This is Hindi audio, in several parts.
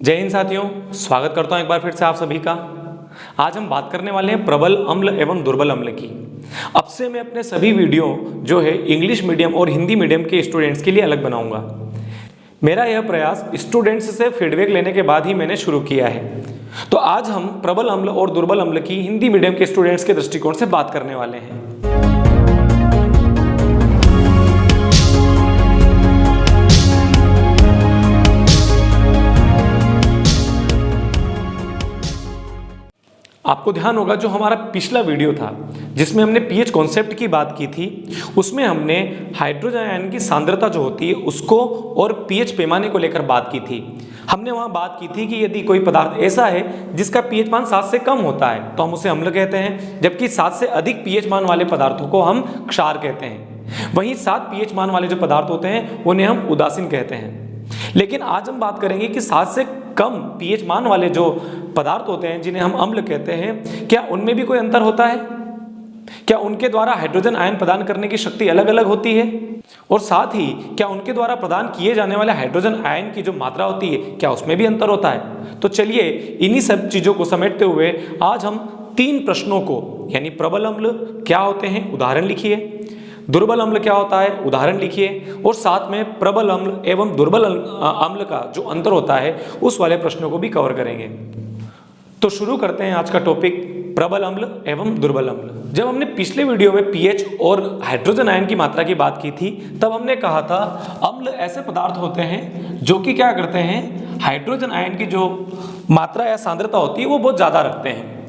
जय हिंद साथियों, स्वागत करता हूं एक बार फिर से आप सभी का। आज हम बात करने वाले हैं प्रबल अम्ल एवं दुर्बल अम्ल की। अब से मैं अपने सभी वीडियो जो है इंग्लिश मीडियम और हिंदी मीडियम के स्टूडेंट्स के लिए अलग बनाऊंगा। मेरा यह प्रयास स्टूडेंट्स से फीडबैक लेने के बाद ही मैंने शुरू किया है। तो आज हम प्रबल अम्ल और दुर्बल अम्ल की हिंदी मीडियम के स्टूडेंट्स के दृष्टिकोण से बात करने वाले हैं। आपको ध्यान होगा जो हमारा पिछला वीडियो था जिसमें हमने पीएच कॉन्सेप्ट की बात की थी, उसमें हमने हाइड्रोजन आयन की सांद्रता जो होती है उसको और पीएच पैमाने को लेकर बात की थी। हमने वहां बात की थी कि यदि कोई पदार्थ ऐसा है जिसका पीएच मान 7 से कम होता है तो हम उसे अम्ल कहते हैं, जबकि 7 से अधिक पीएच मान वाले पदार्थों को हम क्षार कहते हैं। वहीं 7 पीएच मान वाले जो पदार्थ होते हैं उन्हें हम उदासीन कहते हैं। लेकिन आज हम बात करेंगे कि 7 से कम पीएच मान वाले जो पदार्थ होते हैं जिन्हें हम अम्ल कहते हैं, क्या उनमें भी कोई अंतर होता है? क्या उनके द्वारा हाइड्रोजन आयन प्रदान करने की शक्ति अलग अलग होती है? और साथ ही क्या उनके द्वारा प्रदान किए जाने वाले हाइड्रोजन आयन की जो मात्रा होती है क्या उसमें भी अंतर होता है? तो चलिए इन्हीं सब चीजों को समेटते हुए आज हम 3 प्रश्नों को, यानी प्रबल अम्ल क्या होते हैं उदाहरण लिखिए, दुर्बल अम्ल क्या होता है उदाहरण लिखिए, और साथ में प्रबल अम्ल एवं दुर्बल अम्ल का जो अंतर होता है उस वाले प्रश्नों को भी कवर करेंगे। तो शुरू करते हैं आज का टॉपिक प्रबल अम्ल एवं दुर्बल अम्ल। जब हमने पिछले वीडियो में पीएच और हाइड्रोजन आयन की मात्रा की बात की थी तब हमने कहा था अम्ल ऐसे पदार्थ होते हैं जो कि क्या करते हैं, हाइड्रोजन आयन की जो मात्रा या सांद्रता होती है वो बहुत ज़्यादा रखते हैं।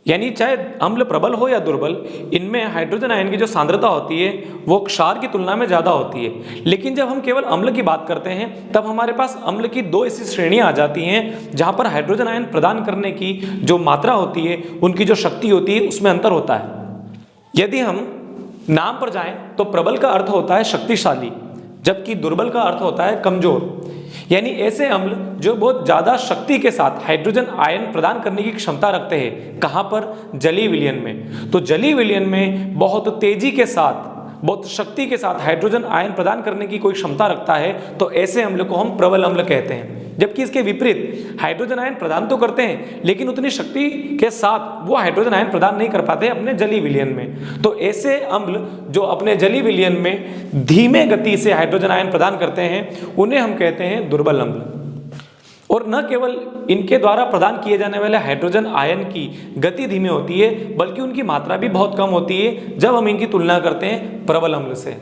यानी चाहे अम्ल प्रबल हो या दुर्बल, इनमें हाइड्रोजन आयन की जो सांद्रता होती है वो क्षार की तुलना में ज़्यादा होती है। लेकिन जब हम केवल अम्ल की बात करते हैं तब हमारे पास अम्ल की 2 ऐसी श्रेणियां आ जाती हैं जहां पर हाइड्रोजन आयन प्रदान करने की जो मात्रा होती है, उनकी जो शक्ति होती है उसमें अंतर होता है। यदि हम नाम पर जाएं तो प्रबल का अर्थ होता है शक्तिशाली, जबकि दुर्बल का अर्थ होता है कमजोर। यानी ऐसे अम्ल जो बहुत ज्यादा शक्ति के साथ हाइड्रोजन आयन प्रदान करने की क्षमता रखते हैं। कहां पर? जलीय विलयन में। तो जलीय विलयन में बहुत तेजी के साथ, बहुत शक्ति के साथ हाइड्रोजन आयन प्रदान करने की कोई क्षमता रखता है तो ऐसे अम्ल को हम प्रबल अम्ल कहते हैं। जबकि इसके विपरीत हाइड्रोजन आयन प्रदान तो करते हैं लेकिन उतनी शक्ति के साथ वो हाइड्रोजन आयन प्रदान नहीं कर पाते अपने जलीय विलयन में। तो ऐसे अम्ल जो अपने जलीय विलयन में धीमे गति से हाइड्रोजन आयन प्रदान करते हैं उन्हें हम कहते हैं दुर्बल अम्ल। और न केवल इनके द्वारा प्रदान किए जाने वाले हाइड्रोजन आयन की गति धीमी होती है बल्कि उनकी मात्रा भी बहुत कम होती है जब हम इनकी तुलना करते हैं प्रबल अम्ल से।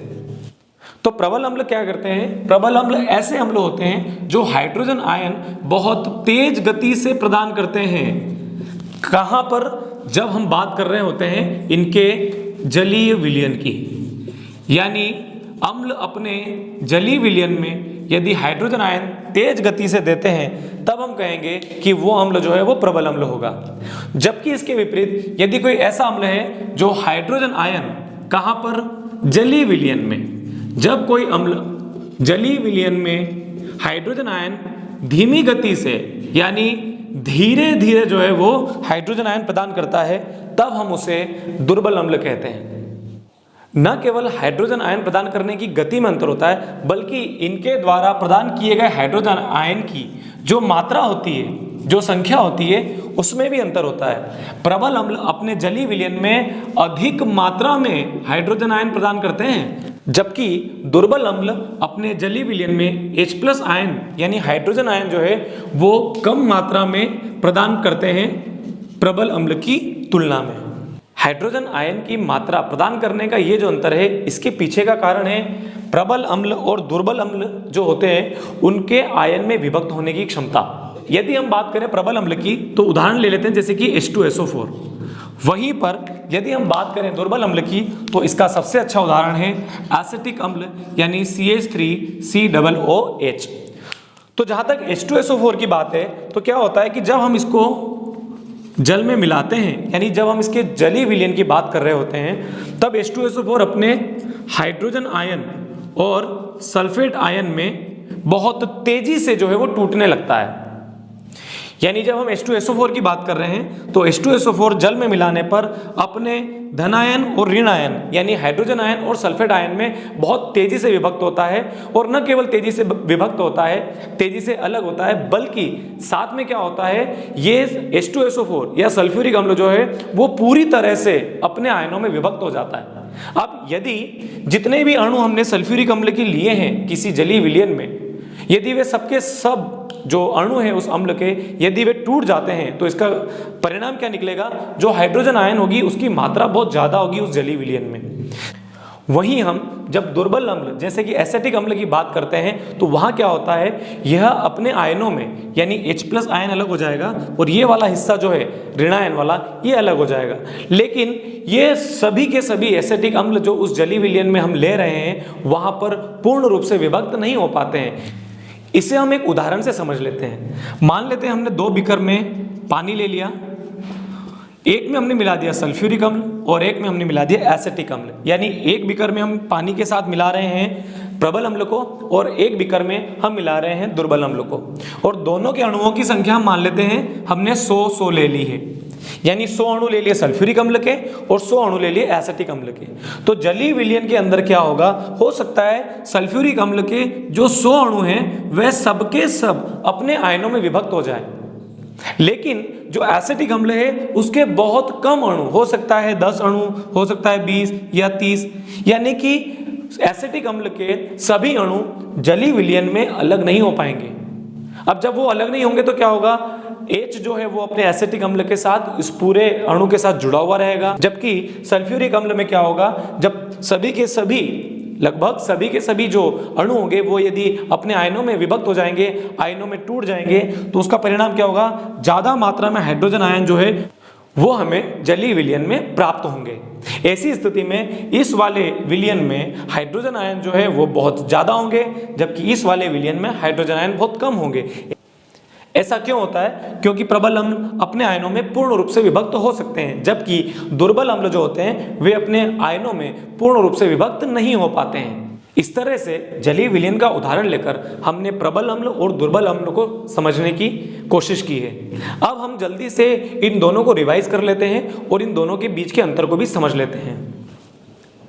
तो प्रबल अम्ल क्या करते हैं? प्रबल अम्ल ऐसे अम्ल होते हैं जो हाइड्रोजन आयन बहुत तेज गति से प्रदान करते हैं। कहां पर? जब हम बात कर रहे होते हैं इनके जलीय विलयन की। यानी अम्ल अपने जलीय विलयन में यदि हाइड्रोजन आयन तेज गति से देते हैं तब हम कहेंगे कि वो अम्ल जो है वो प्रबल अम्ल होगा। जबकि इसके विपरीत यदि कोई ऐसा अम्ल है जो हाइड्रोजन आयन कहां पर? जलीय विलयन में। जब कोई अम्ल जलीय विलयन में हाइड्रोजन आयन धीमी गति से, यानी धीरे धीरे जो है वो हाइड्रोजन आयन प्रदान करता है तब हम उसे दुर्बल अम्ल कहते हैं। न केवल हाइड्रोजन आयन प्रदान करने की गति में अंतर होता है बल्कि इनके द्वारा प्रदान किए गए हाइड्रोजन आयन की जो मात्रा होती है, जो संख्या होती है उसमें भी अंतर होता है। प्रबल अम्ल अपने जलीय विलयन में अधिक मात्रा में हाइड्रोजन आयन प्रदान करते हैं, जबकि दुर्बल अम्ल अपने जलीय विलयन में H+ आयन यानी हाइड्रोजन आयन जो है वो कम मात्रा में प्रदान करते हैं प्रबल अम्ल की तुलना में। हाइड्रोजन आयन की मात्रा प्रदान करने का ये जो अंतर है इसके पीछे का कारण है प्रबल अम्ल और दुर्बल अम्ल जो होते हैं उनके आयन में विभक्त होने की क्षमता। यदि हम बात करें प्रबल अम्ल की तो उदाहरण ले लेते हैं जैसे कि H2SO4। वहीं पर यदि हम बात करें दुर्बल अम्ल की तो इसका सबसे अच्छा उदाहरण है एसिटिक अम्ल यानी CH3COOH। तो जहां तक H2SO4 की बात है तो क्या होता है कि जब हम इसको जल में मिलाते हैं, यानी जब हम इसके जलीय विलयन की बात कर रहे होते हैं तब H2SO4 अपने हाइड्रोजन आयन और सल्फेट आयन में बहुत तेजी से जो है वो टूटने लगता है। यानी जब हम H2SO4 की बात कर रहे हैं तो H2SO4 जल में मिलाने पर अपने धन आयन और ऋण आयन यानी हाइड्रोजन आयन और सल्फेट आयन में बहुत तेजी से विभक्त होता है, और न केवल तेजी से विभक्त होता है, तेजी से अलग होता है, बल्कि साथ में क्या होता है, ये H2SO4 या सल्फ्यूरिक अम्ल जो है वो पूरी तरह से अपने आयनों में विभक्त हो जाता है। अब यदि जितने भी अणु हमने सल्फ्यूरिक अम्ल के लिए हैं किसी जलीय विलयन में, यदि वे सबके सब जो अणु हैं उस अम्ल के यदि वे टूट जाते हैं तो इसका परिणाम क्या निकलेगा, जो हाइड्रोजन आयन होगी उसकी मात्रा बहुत ज़्यादा होगी उस जलीय विलयन में। वहीं हम जब दुर्बल अम्ल जैसे कि एसिटिक अम्ल की बात करते हैं तो वहाँ क्या होता है, यह अपने आयनों में यानी H+ आयन अलग हो जाएगा और ये वाला हिस्सा जो है ऋण आयन वाला ये अलग हो जाएगा। लेकिन ये सभी के सभी एसिटिक अम्ल जो उस जलीय विलयन में हम ले रहे हैं वहाँ पर पूर्ण रूप से विभक्त नहीं हो पाते हैं। इसे हम एक उदाहरण से समझ लेते हैं। मान लेते हैं हमने 2 बीकर में पानी ले लिया, एक में हमने मिला दिया सल्फ्यूरिक अम्ल और एक में हमने मिला दिया एसिटिक अम्ल। यानी एक बीकर में हम पानी के साथ मिला रहे हैं प्रबल अम्ल को और एक बीकर में हम मिला रहे हैं दुर्बल अम्ल को, और दोनों के अणुओं की संख्या हम मान लेते हैं हमने 100 ले ली है। यानी 100 अणु ले लिए सल्फ्यूरिक अम्ल के और 100 अणु ले लिए एसिटिक अम्ल के। तो जलीय विलयन के अंदर क्या होगा, हो सकता है सल्फ्यूरिक अम्ल के जो 100 अणु हैं वह सबके सब अपने आयनों में विभक्त हो जाए, लेकिन जो एसिटिक अम्ल है उसके बहुत कम अणु, हो सकता है 10 अणु, हो सकता है 20 या 30, यानी कि एसिटिक अम्ल के सभी अणु जलीय विलयन में अलग नहीं हो पाएंगे। अब जब वो अलग नहीं होंगे तो क्या होगा, H जो है वो अपने एसिटिक अम्ल के साथ इस पूरे अणु के साथ जुड़ा हुआ रहेगा, जबकि सल्फ्यूरिक अम्ल में क्या होगा, जब सभी के सभी लगभग सभी के सभी जो अणु होंगे वो यदि अपने आयनों में विभक्त हो जाएंगे, आयनों में टूट जाएंगे, तो उसका परिणाम क्या होगा, ज़्यादा मात्रा में हाइड्रोजन आयन जो है वो हमें जलीय विलयन में प्राप्त होंगे। ऐसी स्थिति में इस वाले विलयन में हाइड्रोजन आयन जो है वो बहुत ज़्यादा होंगे, जबकि इस वाले विलयन में हाइड्रोजन आयन बहुत कम होंगे। ऐसा क्यों होता है, क्योंकि प्रबल अम्ल अपने आयनों में पूर्ण रूप से विभक्त हो सकते हैं, जबकि दुर्बल अम्ल जो होते हैं वे अपने आयनों में पूर्ण रूप से विभक्त नहीं हो पाते हैं। इस तरह से जलीय विलयन का उदाहरण लेकर हमने प्रबल अम्ल और दुर्बल अम्ल को समझने की कोशिश की है। अब हम जल्दी से इन दोनों को रिवाइज कर लेते हैं और इन दोनों के बीच के अंतर को भी समझ लेते हैं।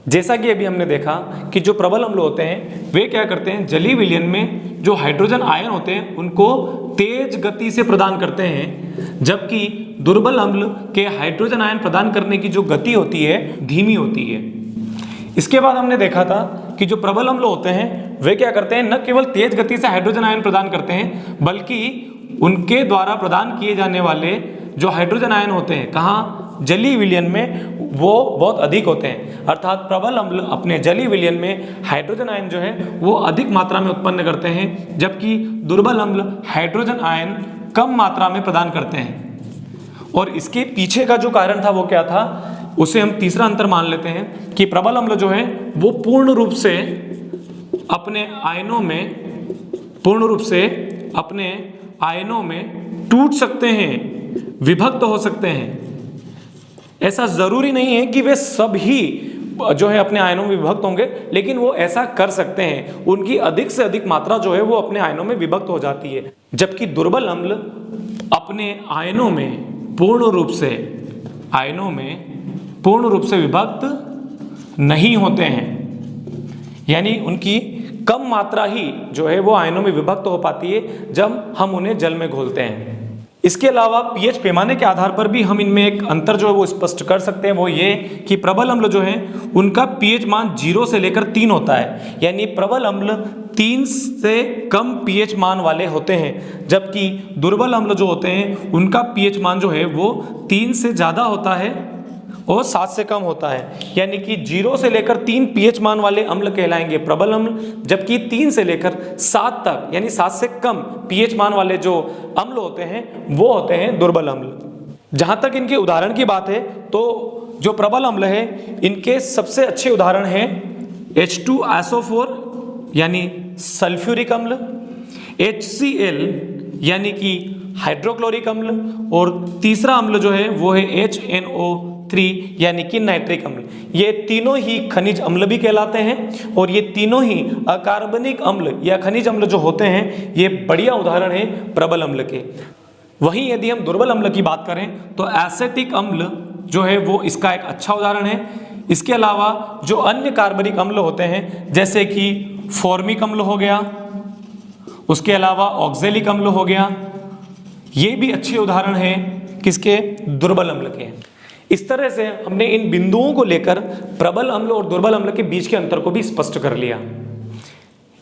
जैसा कि अभी हमने देखा कि जो प्रबल अम्ल होते हैं वे क्या करते हैं, जलीय विलयन में जो हाइड्रोजन आयन होते हैं उनको तेज गति से प्रदान करते हैं, जबकि दुर्बल अम्ल के हाइड्रोजन आयन प्रदान करने की जो गति होती है धीमी होती है। इसके बाद हमने देखा था कि जो प्रबल अम्ल होते हैं वे क्या करते हैं, न केवल तेज गति से हाइड्रोजन आयन प्रदान करते हैं, बल्कि उनके द्वारा प्रदान किए जाने वाले जो हाइड्रोजन आयन होते हैं कहाँ, जलीय विलयन में, वो बहुत अधिक होते हैं। अर्थात प्रबल अम्ल अपने जलीय विलयन में हाइड्रोजन आयन जो है वो अधिक मात्रा में उत्पन्न करते हैं, जबकि दुर्बल अम्ल हाइड्रोजन आयन कम मात्रा में प्रदान करते हैं। और इसके पीछे का जो कारण था वो क्या था, उसे हम तीसरा अंतर मान लेते हैं कि प्रबल अम्ल जो है वो पूर्ण रूप से अपने आयनों में टूट सकते हैं, विभक्त हो सकते हैं। ऐसा जरूरी नहीं है कि वे सभी जो है अपने आयनों में विभक्त होंगे, लेकिन वो ऐसा कर सकते हैं। उनकी अधिक से अधिक मात्रा जो है वो अपने आयनों में विभक्त हो जाती है, जबकि दुर्बल अम्ल अपने आयनों में पूर्ण रूप से विभक्त नहीं होते हैं, यानी उनकी कम मात्रा ही जो है वो आयनों में विभक्त हो पाती है जब हम उन्हें जल में घोलते हैं। इसके अलावा पीएच पैमाने के आधार पर भी हम इनमें एक अंतर जो है वो स्पष्ट कर सकते हैं, वो ये कि प्रबल अम्ल जो है उनका पीएच मान 0 से लेकर 3 होता है, यानी प्रबल अम्ल 3 से कम पीएच मान वाले होते हैं, जबकि दुर्बल अम्ल जो होते हैं उनका पीएच मान जो है वो 3 से ज़्यादा होता है और 7 से कम होता है। यानी कि 0 से लेकर 3 पीएच मान वाले अम्ल कहलाएंगे प्रबल अम्ल, जबकि 3 से लेकर 7 तक यानी 7 से कम पीएच मान वाले जो अम्ल होते हैं वो होते हैं दुर्बल अम्ल। जहाँ तक इनके उदाहरण की बात है तो जो प्रबल अम्ल है इनके सबसे अच्छे उदाहरण हैं H2SO4 यानी सल्फ्यूरिक अम्ल, HCl यानी कि हाइड्रोक्लोरिक अम्ल, और तीसरा अम्ल जो है वो है HNO3 यानी कि नाइट्रिक अम्ल। ये तीनों ही खनिज अम्ल भी कहलाते हैं और ये तीनों ही अकार्बनिक अम्ल या खनिज अम्ल जो होते हैं ये बढ़िया उदाहरण है प्रबल अम्ल के। वहीं यदि हम दुर्बल अम्ल की बात करें तो एसेटिक अम्ल जो है वो इसका एक अच्छा उदाहरण है। इसके अलावा जो अन्य कार्बनिक अम्ल होते हैं जैसे कि फॉर्मिक अम्ल हो गया, उसके अलावा ऑक्जेलिक अम्ल हो गया, ये भी अच्छे उदाहरण हैं किसके, दुर्बल अम्ल के। इस तरह से हमने इन बिंदुओं को लेकर प्रबल अम्ल और दुर्बल अम्ल के बीच के अंतर को भी स्पष्ट कर लिया।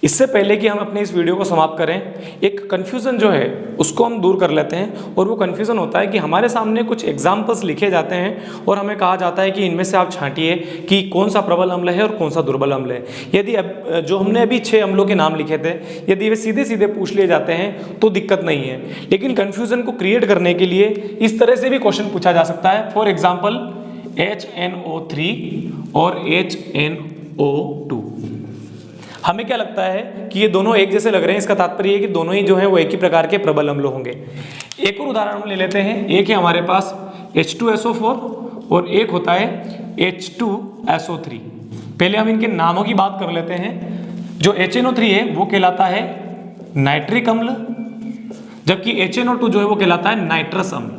इससे पहले कि हम अपने इस वीडियो को समाप्त करें, एक कन्फ्यूज़न जो है उसको हम दूर कर लेते हैं। और वो कन्फ्यूज़न होता है कि हमारे सामने कुछ एग्जाम्पल्स लिखे जाते हैं और हमें कहा जाता है कि इनमें से आप छांटिए कि कौन सा प्रबल अम्ल है और कौन सा दुर्बल अम्ल है। यदि अब जो हमने अभी 6 अम्लों के नाम लिखे थे, यदि वे सीधे सीधे पूछ लिए जाते हैं तो दिक्कत नहीं है, लेकिन कन्फ्यूज़न को क्रिएट करने के लिए इस तरह से भी क्वेश्चन पूछा जा सकता है। फॉर एग्जाम्पल HNO3 और HNO2, हमें क्या लगता है कि ये दोनों एक जैसे लग रहे हैं, इसका तात्पर्य है कि दोनों ही जो है वो एक ही प्रकार के प्रबल अम्ल होंगे। एक और उदाहरण हम ले लेते हैं। एक है हमारे पास H2SO4 और एक होता है H2SO3। पहले हम इनके नामों की बात कर लेते हैं। जो HNO3 है वो कहलाता है नाइट्रिक अम्ल, जबकि HNO2 जो है वो कहलाता है नाइट्रस अम्ल।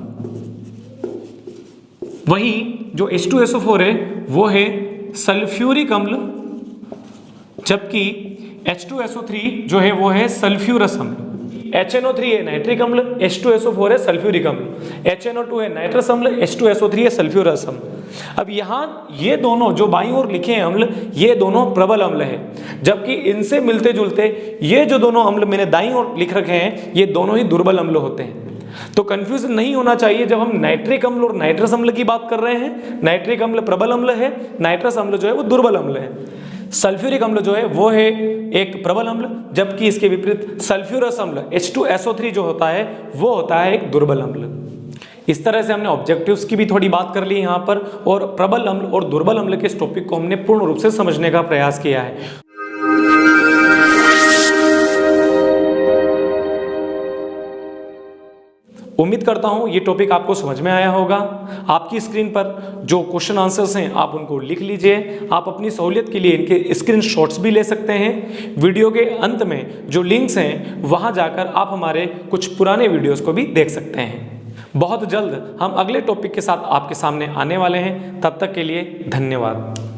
वहीं जो H2SO4 है वो है सल्फ्यूरिक अम्ल, जबकि H2SO3 जो है वो है सल्फ्यूरस अम्ल। HNO3 है नाइट्रिक अम्ल, H2SO4 है सल्फ्यूरिक अम्ल, HNO2 है नाइट्रस अम्ल, H2SO3 है सल्फ्यूरस अम्ल। अब यहाँ ये दोनों जो बाईं ओर लिखे हैं अम्ल, ये दोनों प्रबल अम्ल हैं, जबकि इनसे मिलते जुलते ये जो दोनों अम्ल मैंने दाईं ओर लिख रखे हैं, ये दोनों ही दुर्बल अम्ल होते हैं। तो कंफ्यूजन नहीं होना चाहिए जब हम नाइट्रिक अम्ल और नाइट्रस अम्ल की बात कर रहे हैं। नाइट्रिक अम्ल प्रबल अम्ल है, नाइट्रस अम्ल जो है वो दुर्बल अम्ल है। सल्फ्यूरिक अम्ल जो है वो है एक प्रबल अम्ल, जबकि इसके विपरीत सल्फ्यूरस अम्ल H2SO3 जो होता है वो होता है एक दुर्बल अम्ल। इस तरह से हमने ऑब्जेक्टिव्स की भी थोड़ी बात कर ली यहाँ पर, और प्रबल अम्ल और दुर्बल अम्ल के इस टॉपिक को हमने पूर्ण रूप से समझने का प्रयास किया है। उम्मीद करता हूँ ये टॉपिक आपको समझ में आया होगा। आपकी स्क्रीन पर जो क्वेश्चन आंसर्स हैं आप उनको लिख लीजिए। आप अपनी सहूलियत के लिए इनके स्क्रीनशॉट्स भी ले सकते हैं। वीडियो के अंत में जो लिंक्स हैं वहाँ जाकर आप हमारे कुछ पुराने वीडियोस को भी देख सकते हैं। बहुत जल्द हम अगले टॉपिक के साथ आपके सामने आने वाले हैं। तब तक के लिए धन्यवाद।